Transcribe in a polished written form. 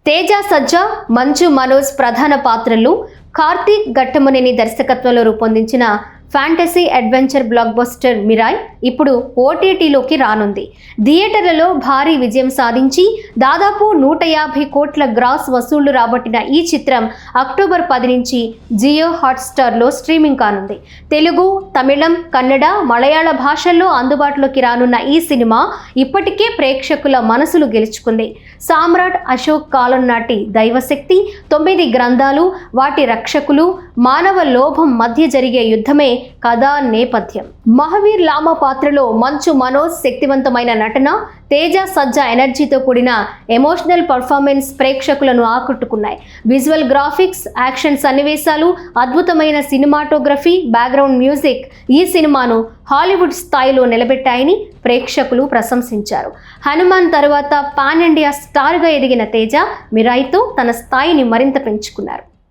తేజ సజ్జా, మంచు మనోజ్ ప్రధాన పాత్రలు, కార్తీక్ ఘట్టమనేని దర్శకత్వంలో రూపొందించిన fantasy adventure block buster Mirai ఇప్పుడు ఓటీటీలోకి రానుంది. థియేటర్లలో భారీ విజయం సాధించి దాదాపు 150 కోట్ల గ్రాస్ వసూళ్లు రాబట్టిన ఈ చిత్రం అక్టోబర్ 10 నుంచి జియో హాట్స్టార్లో స్ట్రీమింగ్ కానుంది. తెలుగు, తమిళం, కన్నడ, మలయాళ భాషల్లో అందుబాటులోకి రానున్న ఈ సినిమా ఇప్పటికే ప్రేక్షకుల మనసులు గెలుచుకుంది. సామ్రాట్ అశోక్ కాలం నాటి దైవశక్తి, 9 గ్రంథాలు, వాటి రక్షకులు, మానవ లోభం మధ్య జరిగే యుద్ధమే కథా నేపథ్యం. మహావీర్ లామా పాత్రలో మంచు మనోజ్ శక్తివంతమైన నటన, తేజ సజ్జా ఎనర్జీతో కూడిన ఎమోషనల్ పర్ఫార్మెన్స్ ప్రేక్షకులను ఆకట్టుకున్నాయి. విజువల్ గ్రాఫిక్స్, యాక్షన్ సన్నివేశాలు, అద్భుతమైన సినిమాటోగ్రఫీ, బ్యాక్గ్రౌండ్ మ్యూజిక్ ఈ సినిమాను హాలీవుడ్ స్థాయిలో నిలబెట్టాయని ప్రేక్షకులు ప్రశంసించారు. హనుమాన్ తరువాత పాన్ ఇండియా స్టార్గా ఎదిగిన తేజ మిరాయ్తో తన స్థాయిని మరింత పెంచుకున్నారు.